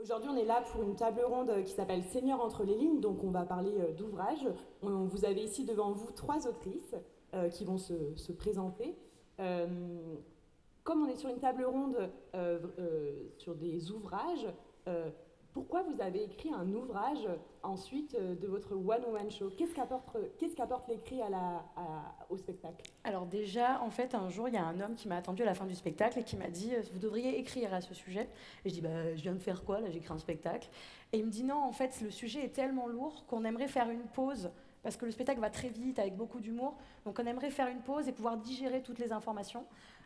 Aujourd'hui, on est là pour une table ronde qui s'appelle Seniors entre les lignes, donc on va parler d'ouvrages. Vous avez ici devant vous trois autrices qui vont se présenter. Euh, Comme on est sur une table ronde sur des ouvrages, euh, pourquoi vous avez écrit un ouvrage ensuite de votre one-woman show? Qu'est-ce qu'apporte l'écrit au spectacle? Alors déjà, en fait, un jour, il y a un homme qui m'a attendu à la fin du spectacle et qui m'a dit vous devriez écrire à ce sujet. Et je dis bah, je viens de faire quoi là? J'écris un spectacle. Et il me dit non, en fait, le sujet est tellement lourd qu'on aimerait faire une pause parce que le spectacle va très vite avec beaucoup d'humour. Donc on aimerait faire une pause et pouvoir digérer toutes les informations.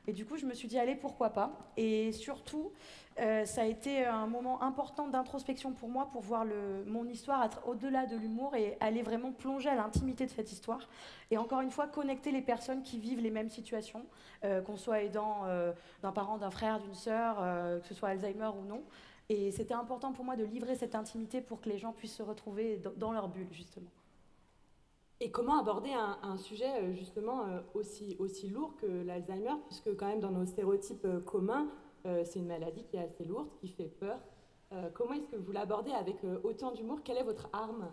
Et du coup, je me suis dit allez, pourquoi pas. Et surtout, ça a été un moment important d'introspection pour moi pour voir mon histoire être au-delà de l'humour et aller vraiment plonger à l'intimité de cette histoire. Et encore une fois, connecter les personnes qui vivent les mêmes situations, qu'on soit aidant d'un parent, d'un frère, d'une sœur, que ce soit Alzheimer ou non. Et c'était important pour moi de livrer cette intimité pour que les gens puissent se retrouver dans leur bulle, justement. Et comment aborder un sujet justement aussi lourd que l'Alzheimer, puisque quand même dans nos stéréotypes communs, c'est une maladie qui est assez lourde, qui fait peur. Comment est-ce que vous l'abordez avec autant d'humour? Quelle est votre arme?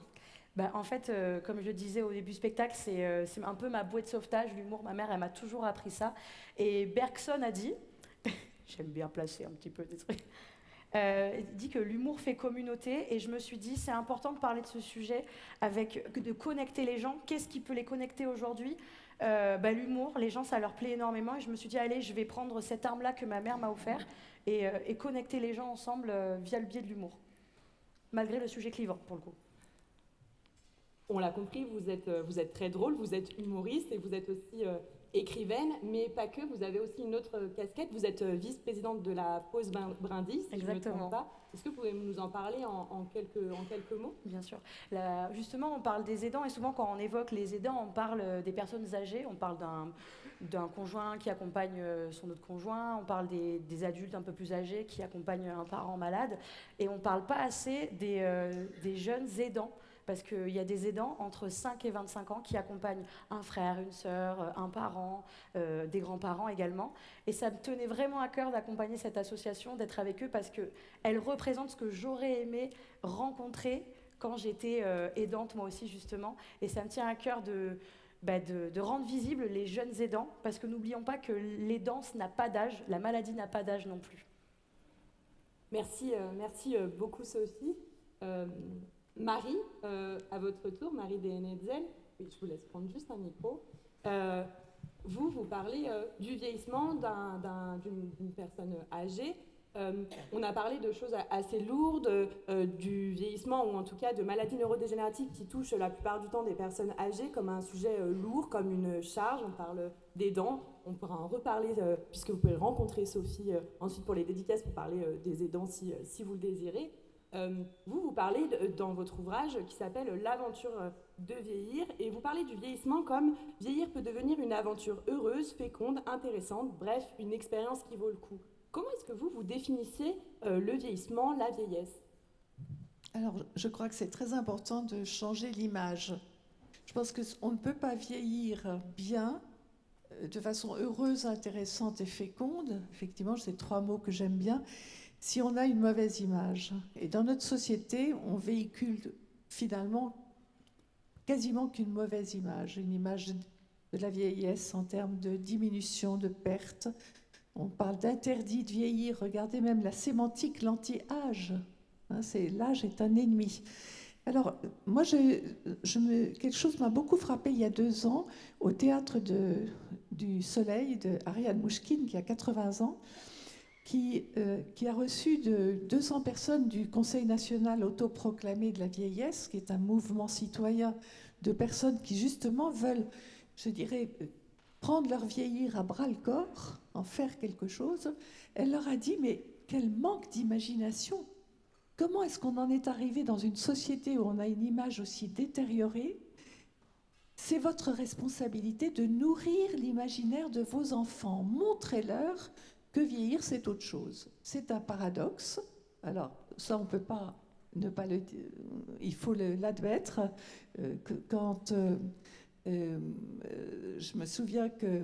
Bah, en fait, comme je le disais au début du spectacle, c'est un peu ma bouée de sauvetage, l'humour. Ma mère, elle m'a toujours appris ça. Et Bergson a dit, j'aime bien placer un petit peu des trucs, il dit que l'humour fait communauté. Et je me suis dit, c'est important de parler de ce sujet, de connecter les gens. Qu'est-ce qui peut les connecter aujourd'hui? Bah, l'humour, les gens, ça leur plaît énormément. Et je me suis dit, allez, je vais prendre cette arme-là que ma mère m'a offert et connecter les gens ensemble via le biais de l'humour. Malgré le sujet clivant, pour le coup. On l'a compris, vous êtes très drôle, vous êtes humoriste et vous êtes aussi écrivaine, mais pas que, vous avez aussi une autre casquette. Vous êtes vice-présidente de la Pause Brindis, si je ne me trompe Exactement. pas. Est-ce que vous pouvez nous en parler en quelques mots? Bien sûr. Là, justement, on parle des aidants et souvent quand on évoque les aidants, on parle des personnes âgées, on parle d'un conjoint qui accompagne son autre conjoint, on parle des adultes un peu plus âgés qui accompagnent un parent malade et on ne parle pas assez des jeunes aidants. Parce qu'il y a des aidants entre 5 et 25 ans qui accompagnent un frère, une sœur, un parent, des grands-parents également. Et ça me tenait vraiment à cœur d'accompagner cette association, d'être avec eux parce qu'elle représente ce que j'aurais aimé rencontrer quand j'étais aidante moi aussi justement. Et ça me tient à cœur de rendre visibles les jeunes aidants, parce que n'oublions pas que l'aidance n'a pas d'âge, la maladie n'a pas d'âge non plus. Merci beaucoup Sophie. Euh, Marie, à votre tour, Marie Dehenetzel, oui, je vous laisse prendre juste un micro. Euh, vous parlez du vieillissement d'une personne âgée. On a parlé de choses assez lourdes, du vieillissement ou en tout cas de maladies neurodégénératives qui touchent la plupart du temps des personnes âgées comme un sujet lourd, comme une charge. On parle des dents, on pourra en reparler puisque vous pouvez rencontrer Sophie ensuite pour les dédicaces pour parler des aidants si vous le désirez. Vous parlez dans votre ouvrage qui s'appelle L'aventure de vieillir et vous parlez du vieillissement comme vieillir peut devenir une aventure heureuse, féconde, intéressante, bref, une expérience qui vaut le coup. Comment est-ce que vous définissez le vieillissement, la vieillesse? Alors, je crois que c'est très important de changer l'image. Je pense qu'on ne peut pas vieillir bien, de façon heureuse, intéressante et féconde. Effectivement, c'est trois mots que j'aime bien, si on a une mauvaise image. Et dans notre société, on véhicule finalement quasiment qu'une mauvaise image, une image de la vieillesse en termes de diminution, de perte. On parle d'interdit de vieillir. Regardez même la sémantique, l'anti-âge. Hein, l'âge est un ennemi. Alors, moi, quelque chose m'a beaucoup frappé il y a 2 ans au Théâtre du Soleil de Ariane Mouchkine, qui a 80 ans, qui a reçu 200 personnes du Conseil national autoproclamé de la vieillesse, qui est un mouvement citoyen de personnes qui, justement, veulent, je dirais, prendre leur vieillir à bras-le-corps, en faire quelque chose. Elle leur a dit, mais quel manque d'imagination! Comment est-ce qu'on en est arrivé dans une société où on a une image aussi détériorée? C'est votre responsabilité de nourrir l'imaginaire de vos enfants. Montrez-leur que vieillir, c'est autre chose. C'est un paradoxe. Alors, ça, on ne peut pas ne pas le dire. Il faut l'admettre. Je me souviens que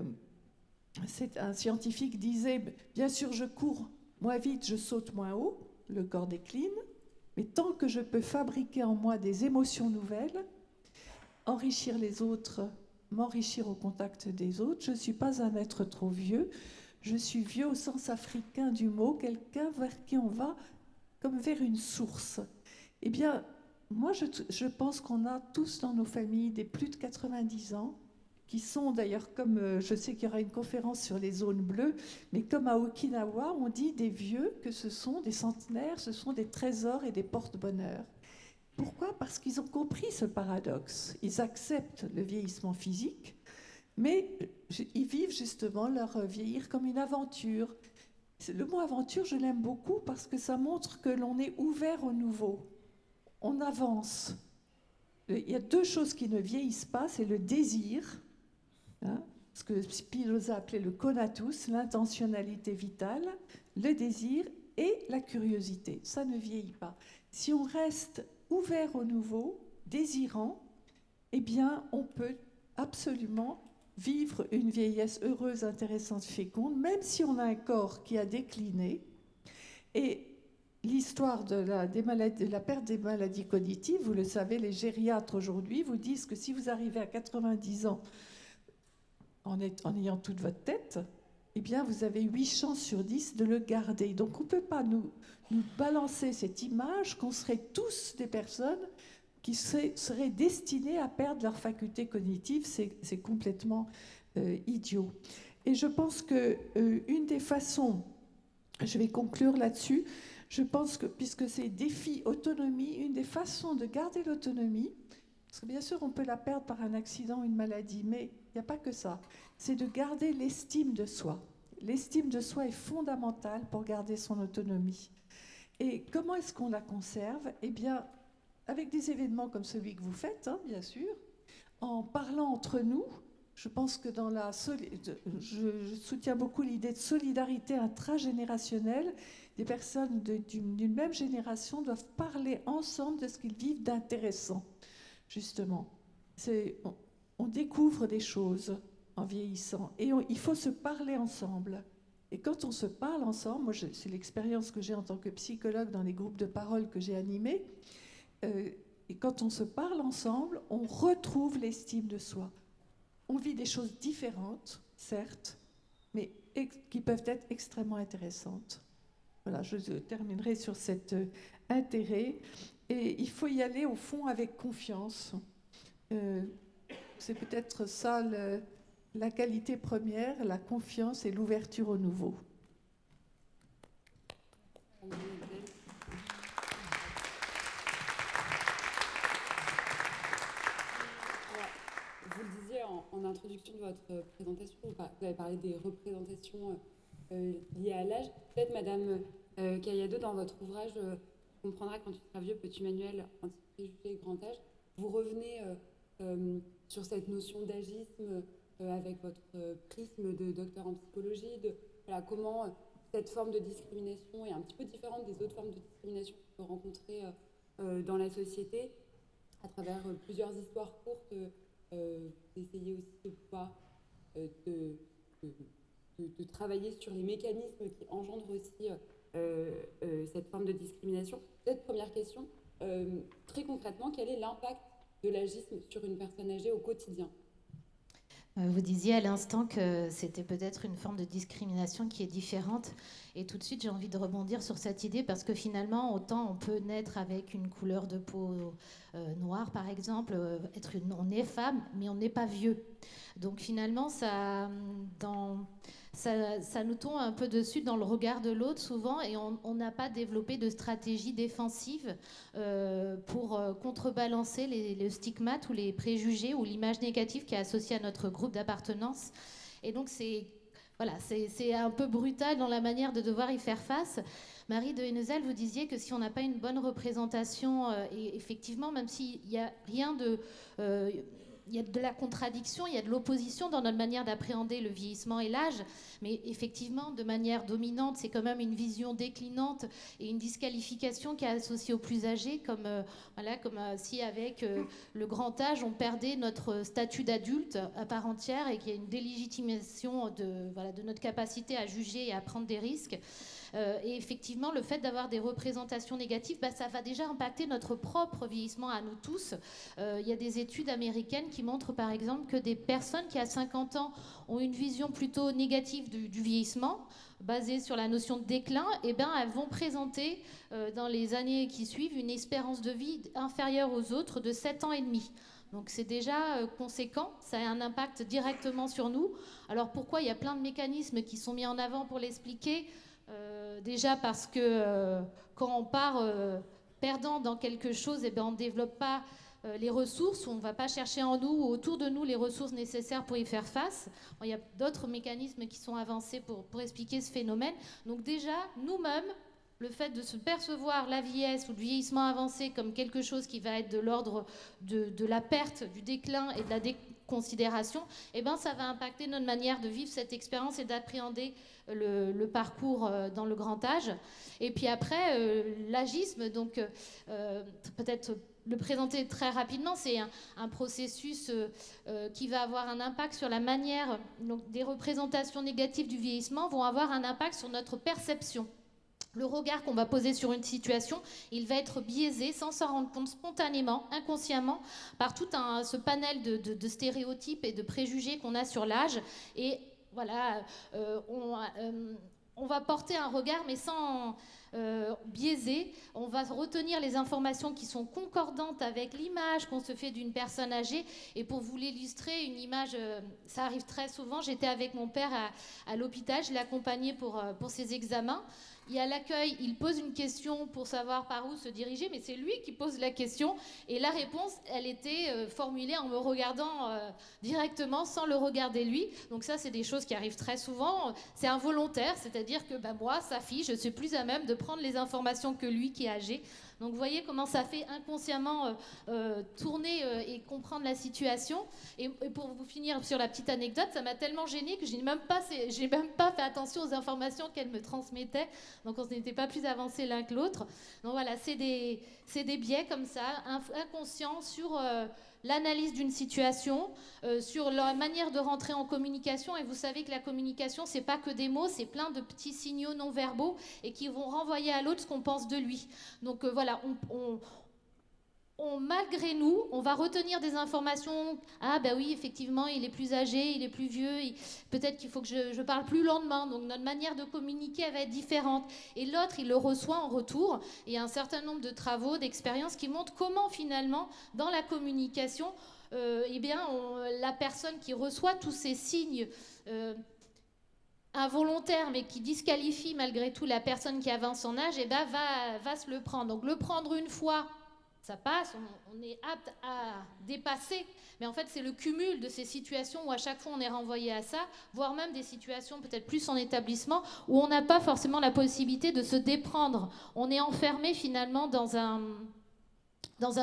un scientifique disait, bien sûr, je cours moins vite, je saute moins haut. le corps décline, mais tant que je peux fabriquer en moi des émotions nouvelles, enrichir les autres, m'enrichir au contact des autres, je ne suis pas un être trop vieux. Je suis vieux au sens africain du mot, quelqu'un vers qui on va comme vers une source. Eh bien, moi, je pense qu'on a tous dans nos familles des plus de 90 ans, qui sont d'ailleurs comme, je sais qu'il y aura une conférence sur les zones bleues, mais comme à Okinawa, on dit des vieux que ce sont des centenaires, ce sont des trésors et des porte-bonheur. Pourquoi ? Parce qu'ils ont compris ce paradoxe. Ils acceptent le vieillissement physique, mais ils vivent justement leur vieillir comme une aventure. Le mot aventure, je l'aime beaucoup parce que ça montre que l'on est ouvert au nouveau. On avance. Il y a deux choses qui ne vieillissent pas, c'est le désir, hein, ce que Spinoza appelait le conatus, l'intentionnalité vitale, le désir et la curiosité. Ça ne vieillit pas. Si on reste ouvert au nouveau, désirant, eh bien, on peut absolument vivre une vieillesse heureuse, intéressante, féconde, même si on a un corps qui a décliné. Et l'histoire de la perte des maladies cognitives, vous le savez, les gériatres aujourd'hui vous disent que si vous arrivez à 90 ans en ayant toute votre tête, eh bien, vous avez 8 chances sur 10 de le garder. Donc, on ne peut pas nous balancer cette image qu'on serait tous des personnes qui seraient destinées à perdre leur faculté cognitive. C'est complètement idiot. Et je pense qu'une des façons, je vais conclure là-dessus, je pense que, puisque c'est défi autonomie, une des façons de garder l'autonomie, parce que bien sûr on peut la perdre par un accident ou une maladie, mais il n'y a pas que ça, c'est de garder l'estime de soi. L'estime de soi est fondamentale pour garder son autonomie. Et comment est-ce qu'on la conserve ? Eh bien, avec des événements comme celui que vous faites, hein, bien sûr, en parlant entre nous. Je pense que je soutiens beaucoup l'idée de solidarité intragénérationnelle. Des personnes d'une même génération doivent parler ensemble de ce qu'ils vivent d'intéressant, justement. On découvre des choses en vieillissant et il faut se parler ensemble. Et quand on se parle ensemble, moi c'est l'expérience que j'ai en tant que psychologue dans les groupes de parole que j'ai animés, et quand on se parle ensemble, on retrouve l'estime de soi. On vit des choses différentes, certes, mais qui peuvent être extrêmement intéressantes. Voilà, je terminerai sur cet intérêt. Et il faut y aller, au fond, avec confiance. C'est peut-être ça la qualité première, la confiance et l'ouverture au nouveau. Vous le disiez en introduction de votre présentation, vous avez parlé des représentations liées à l'âge. Peut-être, Madame Cailladeau, dans votre ouvrage « Comprendra quand tu seras vieux, petit manuel anti-préjugés grand âge », vous revenez sur cette notion d'agisme avec votre prisme de docteur en psychologie, de comment cette forme de discrimination est un petit peu différente des autres formes de discrimination qu'on peut rencontrer dans la société à travers plusieurs histoires courtes. D'essayer aussi de pouvoir de travailler sur les mécanismes qui engendrent aussi cette forme de discrimination. Peut-être première question, très concrètement, quel est l'impact de l'agisme sur une personne âgée au quotidien ? Vous disiez à l'instant que c'était peut-être une forme de discrimination qui est différente. Et tout de suite, j'ai envie de rebondir sur cette idée parce que finalement, autant on peut naître avec une couleur de peau noire, par exemple, on est femme, mais on n'est pas vieux. Donc finalement, ça nous tombe un peu dessus dans le regard de l'autre souvent et on n'a pas développé de stratégie défensive pour contrebalancer les stigmates ou les préjugés ou l'image négative qui est associée à notre groupe d'appartenance. Et donc c'est un peu brutal dans la manière de devoir y faire face. Marie de Hennezel, vous disiez que si on n'a pas une bonne représentation, et effectivement, même s'il n'y a rien de... il y a de la contradiction, il y a de l'opposition dans notre manière d'appréhender le vieillissement et l'âge, mais effectivement, de manière dominante, c'est quand même une vision déclinante et une disqualification qui est associée aux plus âgés, comme si avec le grand âge, on perdait notre statut d'adulte à part entière et qu'il y a une délégitimation de notre capacité à juger et à prendre des risques. Et effectivement, le fait d'avoir des représentations négatives, ça va déjà impacter notre propre vieillissement à nous tous. Il y a des études américaines qui montrent par exemple que des personnes qui à 50 ans ont une vision plutôt négative du vieillissement, basée sur la notion de déclin, elles vont présenter dans les années qui suivent une espérance de vie inférieure aux autres de 7 ans et demi. Donc c'est déjà conséquent, ça a un impact directement sur nous. Alors pourquoi? Il y a plein de mécanismes qui sont mis en avant pour l'expliquer. Déjà parce que quand on part perdant dans quelque chose, on ne développe pas les ressources, on ne va pas chercher en nous ou autour de nous les ressources nécessaires pour y faire face. Bon, il y a d'autres mécanismes qui sont avancés pour expliquer ce phénomène. Donc déjà, nous-mêmes, le fait de se percevoir la vieillesse ou le vieillissement avancé comme quelque chose qui va être de l'ordre de la perte, du déclin et de la déconsidération, ça va impacter notre manière de vivre cette expérience et d'appréhender le parcours dans le grand âge. Et puis après, l'agisme, donc peut-être le présenter très rapidement, c'est un processus qui va avoir un impact sur la manière, donc des représentations négatives du vieillissement vont avoir un impact sur notre perception. Le regard qu'on va poser sur une situation, il va être biaisé sans s'en rendre compte spontanément, inconsciemment, par tout ce panel de stéréotypes et de préjugés qu'on a sur l'âge. Et voilà, on va porter un regard, mais sans biaiser. On va retenir les informations qui sont concordantes avec l'image qu'on se fait d'une personne âgée. Et pour vous l'illustrer, une image, ça arrive très souvent. J'étais avec mon père à l'hôpital, je l'ai accompagné pour ses examens. Il y a l'accueil, il pose une question pour savoir par où se diriger, mais c'est lui qui pose la question. Et la réponse, elle était formulée en me regardant directement, sans le regarder lui. Donc ça, c'est des choses qui arrivent très souvent. C'est involontaire, c'est-à-dire que moi, sa fille, je suis plus à même de prendre les informations que lui qui est âgé. Donc vous voyez comment ça fait inconsciemment tourner et comprendre la situation. Et pour vous finir sur la petite anecdote, ça m'a tellement gênée que j'ai même pas fait attention aux informations qu'elle me transmettait. Donc on n'était pas plus avancés l'un que l'autre. Donc voilà, c'est des biais comme ça, inconscients sur l'analyse d'une situation, sur la manière de rentrer en communication. Et vous savez que la communication, c'est pas que des mots, c'est plein de petits signaux non verbaux et qui vont renvoyer à l'autre ce qu'on pense de lui. Donc voilà, malgré nous, on va retenir des informations. Ah oui, effectivement, il est plus âgé, il est plus vieux, peut-être qu'il faut que je parle plus lentement. Donc notre manière de communiquer, elle va être différente. Et l'autre, il le reçoit en retour. Et il y a un certain nombre de travaux, d'expériences qui montrent comment finalement, dans la communication, la personne qui reçoit tous ces signes involontaire, mais qui disqualifie malgré tout la personne qui avance son âge, va se le prendre. Donc le prendre une fois, ça passe, on est apte à dépasser, mais en fait c'est le cumul de ces situations où à chaque fois on est renvoyé à ça, voire même des situations peut-être plus en établissement où on n'a pas forcément la possibilité de se déprendre. On est enfermé finalement dans un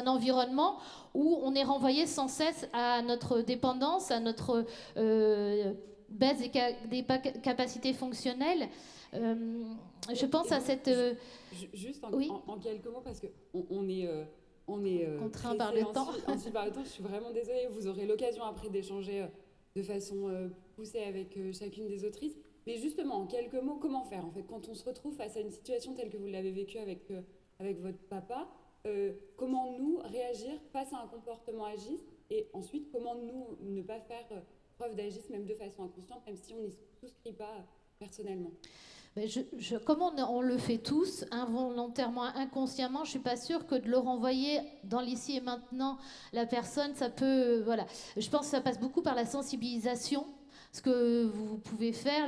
environnement où on est renvoyé sans cesse à notre dépendance, à notre baisse des capacités fonctionnelles. Je pense à cette... Juste oui. en quelques mots, parce qu'on est contraint par le temps. Ensuite, par le temps, je suis vraiment désolée. Vous aurez l'occasion après d'échanger de façon poussée avec chacune des autrices. Mais justement, en quelques mots, comment faire en fait quand on se retrouve face à une situation telle que vous l'avez vécue avec votre papa, comment nous réagir face à un comportement agiste, et ensuite comment nous ne pas faire preuve d'agisme même de façon inconsciente, même si on n'y souscrit pas personnellement. Comme on le fait tous, involontairement, inconsciemment, je ne suis pas sûre que de le renvoyer dans l'ici et maintenant, la personne, ça peut... Voilà. Je pense que ça passe beaucoup par la sensibilisation. Ce que vous pouvez faire,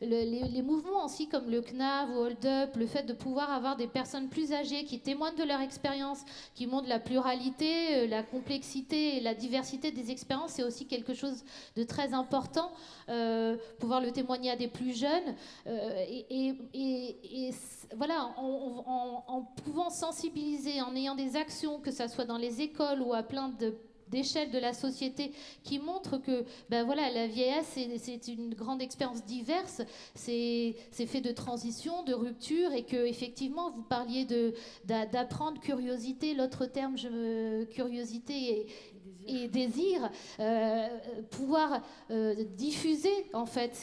les mouvements aussi comme le CNAV ou Hold Up, le fait de pouvoir avoir des personnes plus âgées qui témoignent de leur expérience, qui montrent la pluralité, la complexité et la diversité des expériences, c'est aussi quelque chose de très important. Pouvoir le témoigner à des plus jeunes voilà, en pouvant sensibiliser, en ayant des actions, que ça soit dans les écoles ou à plein de d'échelle de la société qui montre que ben voilà, la vieillesse, c'est une grande expérience diverse, c'est fait de transition, de rupture, et que effectivement, vous parliez d'apprendre curiosité, l'autre terme, curiosité et désir, pouvoir diffuser en fait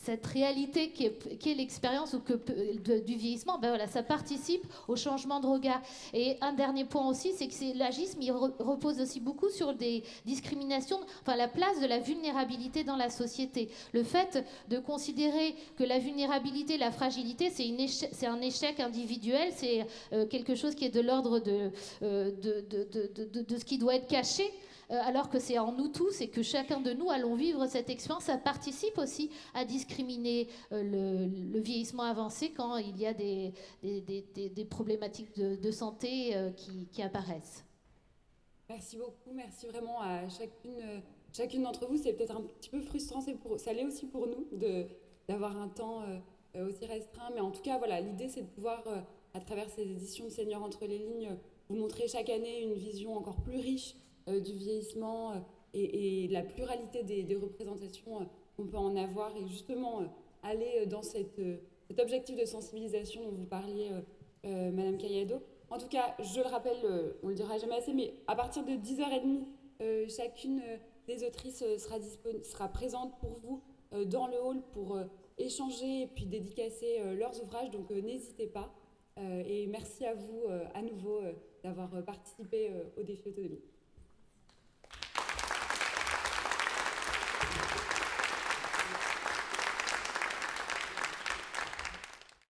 cette réalité qui est l'expérience du vieillissement, ben voilà, ça participe au changement de regard. Et un dernier point aussi, c'est que l'agisme, il repose aussi beaucoup sur des discriminations, enfin la place de la vulnérabilité dans la société. Le fait de considérer que la vulnérabilité, la fragilité, c'est un échec individuel, c'est quelque chose qui est de l'ordre de ce qui doit être caché, alors que c'est en nous tous et que chacun de nous allons vivre cette expérience. Ça participe aussi à discriminer le vieillissement avancé quand il y a des problématiques de santé qui apparaissent. Merci beaucoup, merci vraiment à chacune d'entre vous. C'est peut-être un petit peu frustrant, ça l'est aussi pour nous d'avoir un temps aussi restreint, mais en tout cas, voilà, l'idée c'est de pouvoir, à travers ces éditions de Seniors entre les lignes, vous montrer chaque année une vision encore plus riche du vieillissement et la pluralité des représentations qu'on peut en avoir, et justement aller dans cet objectif de sensibilisation dont vous parliez, Madame Caiado. En tout cas, je le rappelle, on ne le dira jamais assez, mais à partir de 10h30, chacune des autrices sera présente pour vous dans le hall pour échanger et puis dédicacer leurs ouvrages, donc n'hésitez pas. Et merci à vous à nouveau d'avoir participé au défi Autonomie.